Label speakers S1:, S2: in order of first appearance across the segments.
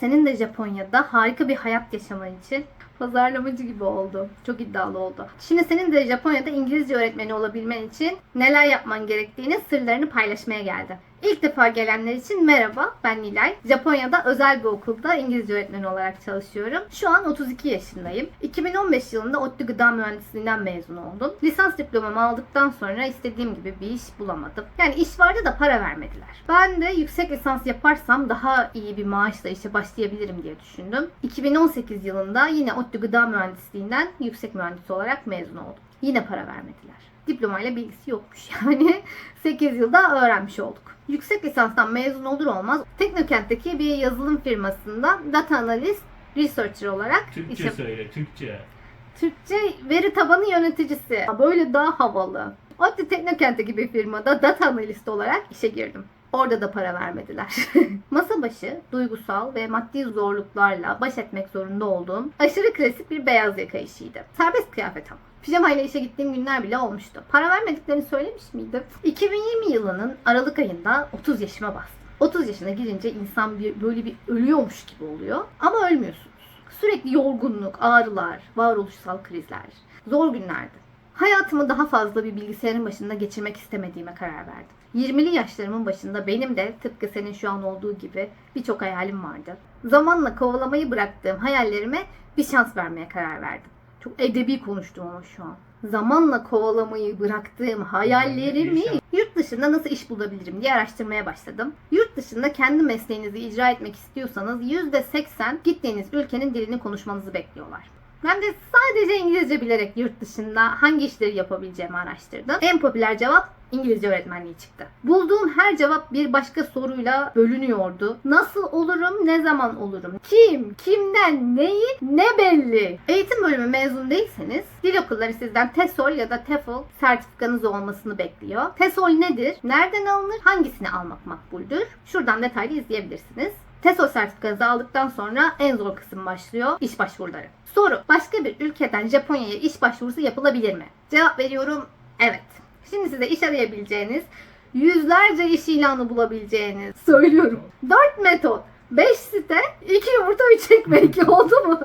S1: Senin de Japonya'da harika bir hayat yaşaman için pazarlamacı gibi oldu. Çok iddialı oldu. Şimdi senin de Japonya'da İngilizce öğretmeni olabilmen için neler yapman gerektiğini sırlarını paylaşmaya geldim. İlk defa gelenler için merhaba, ben Nilay. Japonya'da özel bir okulda İngilizce öğretmeni olarak çalışıyorum. Şu an 32 yaşındayım. 2015 yılında ODTÜ Gıda Mühendisliğinden mezun oldum. Lisans diplomamı aldıktan sonra istediğim gibi bir iş bulamadım. Yani iş vardı da para vermediler. Ben de yüksek lisans yaparsam daha iyi bir maaşla işe başlayabilirim diye düşündüm. 2018 yılında yine ODTÜ Gıda Mühendisliğinden yüksek mühendis olarak mezun oldum. Yine para vermediler. Diplomayla bilgisi yokmuş yani. 8 yılda öğrenmiş olduk. Yüksek lisanstan mezun olur olmaz Teknokent'teki bir yazılım firmasında data analyst, researcher olarak
S2: Türkçe söyle, Türkçe.
S1: Türkçe veri tabanı yöneticisi. Böyle daha havalı. ODTÜ Teknokent'teki bir firmada data analist olarak işe girdim. Orada da para vermediler. Masa başı, duygusal ve maddi zorluklarla baş etmek zorunda olduğum aşırı klasik bir beyaz yaka işiydi. Serbest kıyafet ama. Pijamayla işe gittiğim günler bile olmuştu. Para vermediklerini söylemiş miydim? 2020 yılının Aralık ayında 30 yaşıma bastım. 30 yaşına girince insan böyle bir ölüyormuş gibi oluyor. Ama ölmüyorsunuz. Sürekli yorgunluk, ağrılar, varoluşsal krizler. Zor günlerdi. Hayatımı daha fazla bir bilgisayarın başında geçirmek istemediğime karar verdim. 20'li yaşlarımın başında benim de tıpkı senin şu an olduğu gibi birçok hayalim vardı. Zamanla kovalamayı bıraktığım hayallerime bir şans vermeye karar verdim. Çok edebi konuştum ama şu an. Zamanla kovalamayı bıraktığım hayallerimi yurt dışında nasıl iş bulabilirim diye araştırmaya başladım. Yurt dışında kendi mesleğinizi icra etmek istiyorsanız %80 gittiğiniz ülkenin dilini konuşmanızı bekliyorlar. Ben de sadece İngilizce bilerek yurt dışında hangi işleri yapabileceğimi araştırdım. En popüler cevap İngilizce öğretmenliği çıktı. Bulduğum her cevap bir başka soruyla bölünüyordu. Nasıl olurum, ne zaman olurum? Kim, kimden, neyi, ne belli? Eğitim bölümü mezun değilseniz dil okulları sizden TESOL ya da TEFL sertifikanız olmasını bekliyor. TESOL nedir? Nereden alınır? Hangisini almak makbuldür? Şuradan detaylı izleyebilirsiniz. TESOL sertifikanızı aldıktan sonra en zor kısım başlıyor. İş başvuruları. Soru: başka bir ülkeden Japonya'ya iş başvurusu yapılabilir mi? Cevap veriyorum: evet. Şimdi size iş arayabileceğiniz, yüzlerce iş ilanı bulabileceğiniz söylüyorum. 4 metot, 5 site, 2 yumurta 3 ekmek oldu mu?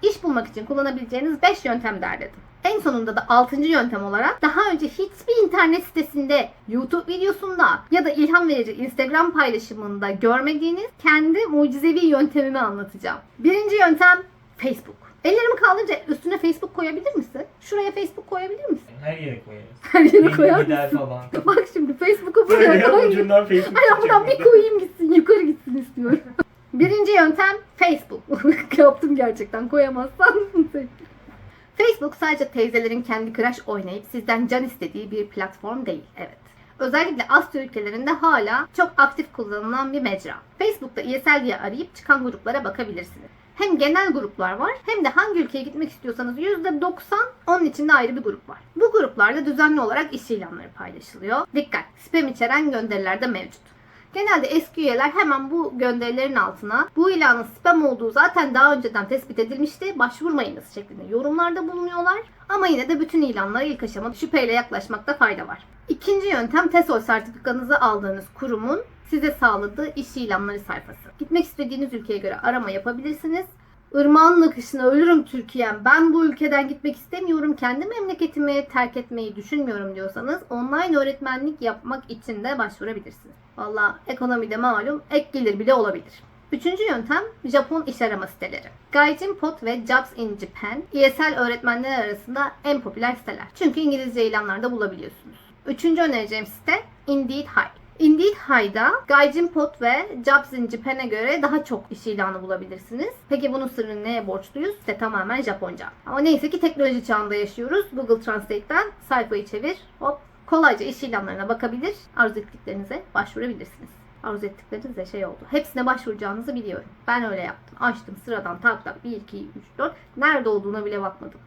S1: İş bulmak için kullanabileceğiniz 5 yöntem derledim. En sonunda da 6. yöntem olarak daha önce hiçbir internet sitesinde, YouTube videosunda ya da ilham verici Instagram paylaşımında görmediğiniz kendi mucizevi yöntemimi anlatacağım. 1. yöntem Facebook. Ellerimi kaldırınca üstüne Facebook koyabilir misin? Şuraya Facebook koyabilir misin?
S2: Her yere koyarız.
S1: Her yere koyar
S2: Gider
S1: mısın?
S2: falan.
S1: Bak şimdi Facebook'u
S2: Böyle
S1: buraya koy.
S2: ucundan Facebook
S1: Ayağımdan bir koyayım gitsin, yukarı gitsin istiyorum. 1. yöntem Facebook. Yaptım gerçekten, koyamazsan. Facebook sadece teyzelerin kendi crush oynayıp sizden can istediği bir platform değil. Evet. Özellikle Asya ülkelerinde hala çok aktif kullanılan bir mecra. Facebook'ta ESL diye arayıp çıkan gruplara bakabilirsiniz. Hem genel gruplar var hem de hangi ülkeye gitmek istiyorsanız %90 onun içinde ayrı bir grup var. Bu gruplarda düzenli olarak iş ilanları paylaşılıyor. Dikkat! Spam içeren gönderiler de mevcut. Genelde eski üyeler hemen bu gönderilerin altına bu ilanın spam olduğu zaten daha önceden tespit edilmişti, başvurmayınız şeklinde yorumlarda bulunuyorlar. Ama yine de bütün ilanlara ilk aşamada şüpheyle yaklaşmakta fayda var. 2. yöntem TESOL sertifikanızı aldığınız kurumun size sağladığı iş ilanları sayfası. Gitmek istediğiniz ülkeye göre arama yapabilirsiniz. Irmağın akışına ölürüm Türkiye'm, ben bu ülkeden gitmek istemiyorum, kendi memleketimi terk etmeyi düşünmüyorum diyorsanız online öğretmenlik yapmak için de başvurabilirsiniz. Valla ekonomide malum ek gelir bile olabilir. 3. yöntem Japon iş arama siteleri. Gaijin Pot ve Jobs in Japan ESL öğretmenler arasında en popüler siteler. Çünkü İngilizce ilanlarda bulabiliyorsunuz. 3. önereceğim site Indeed Hire. Indeed Hire'da Gaijin Pot ve Jobs in Japan'e göre daha çok iş ilanı bulabilirsiniz. Peki bunun sırrını neye borçluyuz? İşte tamamen Japonca. Ama neyse ki teknoloji çağında yaşıyoruz. Google Translate'ten sayfayı çevir, hop, kolayca iş ilanlarına bakabilir, arzu ettiklerinize başvurabilirsiniz. Arzu ettikleriniz de şey oldu. Hepsine başvuracağınızı biliyorum. Ben öyle yaptım. Açtım sıradan tak tak 1, 2, 3, 4. Nerede olduğuna bile bakmadım.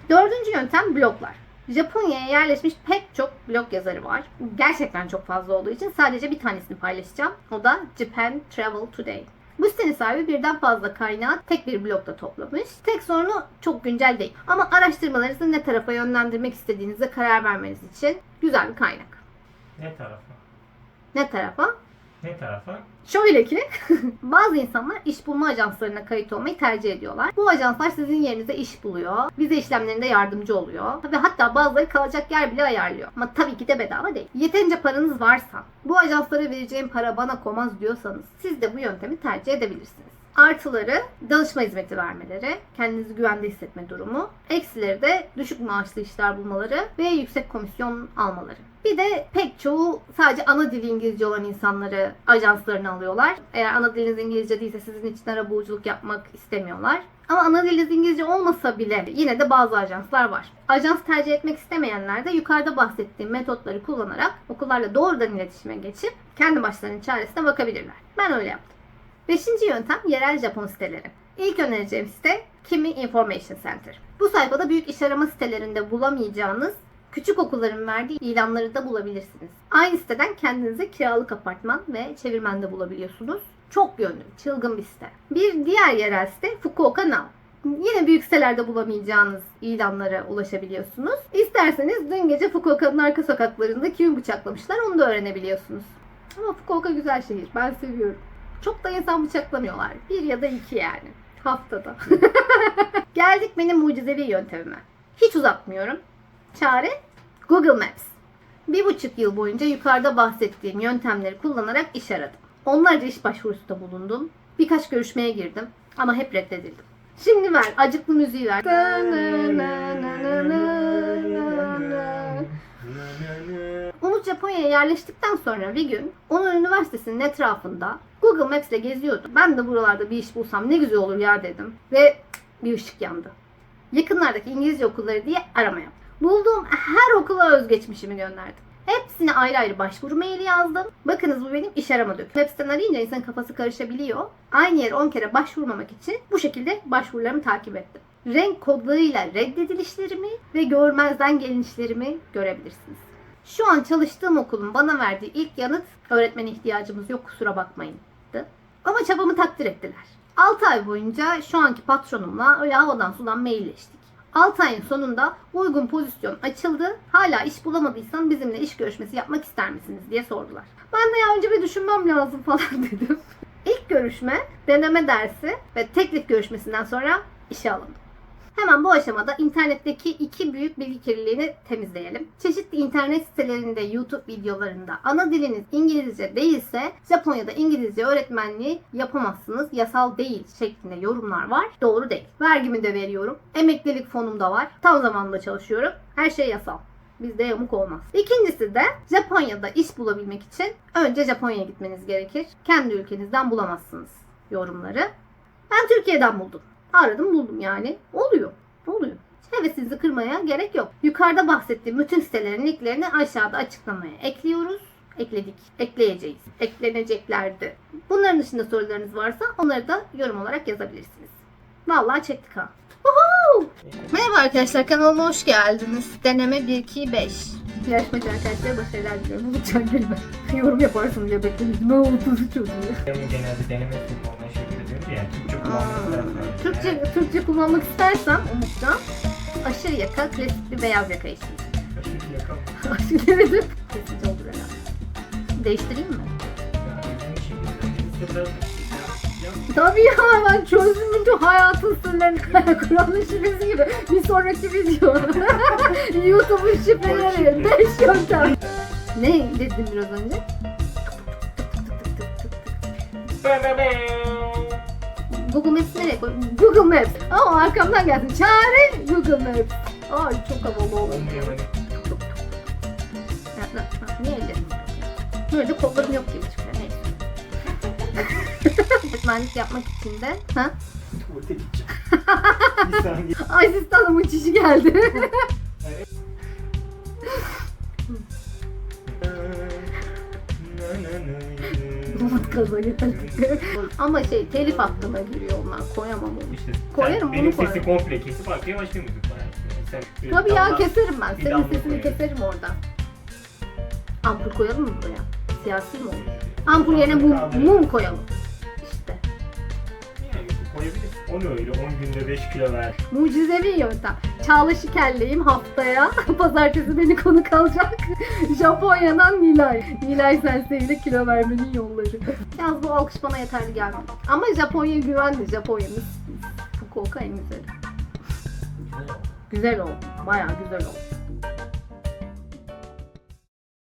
S1: 4. yöntem bloglar. Japonya'ya yerleşmiş pek çok blog yazarı var. Gerçekten çok fazla olduğu için sadece bir tanesini paylaşacağım. O da Japan Travel Today. Bu sitenin sahibi birden fazla kaynağı tek bir blogda toplamış. Tek sorunu çok güncel değil. Ama araştırmalarınızı ne tarafa yönlendirmek istediğinize karar vermeniz için güzel bir kaynak.
S2: Ne tarafa?
S1: Ne tarafa?
S2: Ne tarafa?
S1: Şöyle ki bazı insanlar iş bulma ajanslarına kayıt olmayı tercih ediyorlar. Bu ajanslar sizin yerinize iş buluyor. Vize işlemlerinde yardımcı oluyor. Ve hatta bazıları kalacak yer bile ayarlıyor. Ama tabii ki de bedava değil. Yeterince paranız varsa, bu ajanslara vereceğim para bana komaz diyorsanız siz de bu yöntemi tercih edebilirsiniz. Artıları danışma hizmeti vermeleri, kendinizi güvende hissetme durumu, eksileri de düşük maaşlı işler bulmaları ve yüksek komisyon almaları. Bir de pek çoğu sadece ana dili İngilizce olan insanları ajanslarına alıyorlar. Eğer ana diliniz İngilizce değilse sizin için arabuluculuk yapmak istemiyorlar. Ama ana diliniz İngilizce olmasa bile yine de bazı ajanslar var. Ajans tercih etmek istemeyenler de yukarıda bahsettiğim metotları kullanarak okullarla doğrudan iletişime geçip kendi başlarının çaresine bakabilirler. Ben öyle yaptım. 5. yöntem yerel Japon siteleri. İlk önereceğim site Kimi Information Center. Bu sayfada büyük iş arama sitelerinde bulamayacağınız küçük okulların verdiği ilanları da bulabilirsiniz. Aynı siteden kendinize kiralık apartman ve çevirmen de bulabiliyorsunuz. Çok yönlü, çılgın bir site. Bir diğer yerel site Fukuoka Now. Yine büyük sitelerde bulamayacağınız ilanlara ulaşabiliyorsunuz. İsterseniz dün gece Fukuoka'nın arka sokaklarında kimi bıçaklamışlar onu da öğrenebiliyorsunuz. Ama Fukuoka güzel şehir, ben seviyorum. Çok da insan bıçaklamıyorlar. 1 ya da 2 yani. Haftada. Geldik benim mucizevi yöntemime. Hiç uzatmıyorum. Çare Google Maps. 1,5 yıl boyunca yukarıda bahsettiğim yöntemleri kullanarak iş aradım. Onlarca iş başvurusunda bulundum. Birkaç görüşmeye girdim ama hep reddedildim. Şimdi ver, acıklı müziği ver. Umut Japonya'ya yerleştikten sonra bir gün onun üniversitesinin etrafında Google Maps ile geziyordum. Ben de buralarda bir iş bulsam ne güzel olur ya dedim. Ve bir ışık yandı. Yakınlardaki İngilizce okulları diye arama yaptım. Bulduğum her okula özgeçmişimi gönderdim. Hepsine ayrı ayrı başvuru maili yazdım. Bakınız bu benim iş arama dökümüm. Web'ten arayınca insanın kafası karışabiliyor. Aynı yere 10 kere başvurmamak için bu şekilde başvurularımı takip ettim. Renk kodlarıyla reddedilişlerimi ve görmezden gelinişlerimi görebilirsiniz. Şu an çalıştığım okulun bana verdiği ilk yanıt öğretmene ihtiyacımız yok kusura bakmayın'dı. Ama çabamı takdir ettiler. 6 ay boyunca şu anki patronumla öyle havadan sudan mailleştik. 6 ayın sonunda uygun pozisyon açıldı. Hala iş bulamadıysan bizimle iş görüşmesi yapmak ister misiniz diye sordular. Ben de ya önce bir düşünmem lazım falan dedim. İlk görüşme, deneme dersi ve teklif görüşmesinden sonra işe alındım. Hemen bu aşamada internetteki 2 büyük bilgi kirliliğini temizleyelim. Çeşitli internet sitelerinde, YouTube videolarında ana diliniz İngilizce değilse Japonya'da İngilizce öğretmenliği yapamazsınız, yasal değil şeklinde yorumlar var. Doğru değil. Vergimi de veriyorum. Emeklilik fonum da var. Tam zamanında çalışıyorum. Her şey yasal. Bizde yamuk olmaz. İkincisi de Japonya'da iş bulabilmek için önce Japonya'ya gitmeniz gerekir. Kendi ülkenizden bulamazsınız yorumları. Ben Türkiye'den buldum. Aradım buldum yani. Oluyor. Hevesinizi kırmaya gerek yok. Yukarıda bahsettiğim bütün sitelerin linklerini aşağıda açıklamaya ekliyoruz. Ekledik. Ekleyeceğiz. Ekleneceklerdi. Bunların dışında sorularınız varsa onları da yorum olarak yazabilirsiniz. Vallahi çektik ha. Woohoo! Merhaba arkadaşlar, kanalıma hoş geldiniz. Deneme 1-2-5. Yarışmacı arkadaşlara başarılar diliyorum. Unutacağım kelime. Yorum yaparsınız diye beklemiştim. Ben 33 oluyor.
S2: Genelde deneme sunumuna şekilde diyoruz ya.
S1: Türkçe kullanmak istersen Umut'tan aşırı yaka, klasik bir beyaz yaka eşliği.
S2: Aşırı yakalım.
S1: Aşırı demedim. Kesici olur herhalde. Değiştireyim mi? Tabii ya, ben çözdüm bütün hayatın sırlarını. Kur'an'ın şifresi gibi. Bir sonraki video. YouTube'un şifreleri. 5 yöntem. Ne dedim biraz önce? Google Maps nereye koy? Google Maps. Ama arkamdan gelsin. Çare Google Maps. Ay çok havalı oldu. Niye ellerim? Böyle kollarım yok gibi çıkıyor. Neyse. Öğretmenlik yapmak için de. Ha?
S2: Tuvalete gideceğim. Bir saniye.
S1: Asistanımın çişi geldi. Umut kaza getirdi. Ama telif hakkına giriyor onlar. Koyamam onu.
S2: İşte
S1: Koyarım,
S2: benim
S1: bunu
S2: sesi komple kesip arkaya başka müzik koyarsın. Sen
S1: Tabii ya, keserim ben.
S2: bir
S1: Senin
S2: damla
S1: sesini
S2: koyarım.
S1: keserim orada. Ampul koyalım mı buraya? Siyasi mi olur? Ampul yerine mum koyalım. İşte.
S2: Yani koyabilirsin. O ne öyle 10 günde 5 kilo ver.
S1: Mucizevi yöntem. Çağla Şikerliyim haftaya. Pazartesi beni konuk alacak. Japonya'dan Nilay. Nilay Sensei ile kilo vermenin yolları. Yalnız bu alkış bana yeterli gelmedi. Ama Japonya'ya güvenli. Japonya'mız Fukuoka en güzeli.
S2: Güzel oldu.
S1: Güzel oldu. Bayağı güzel oldu.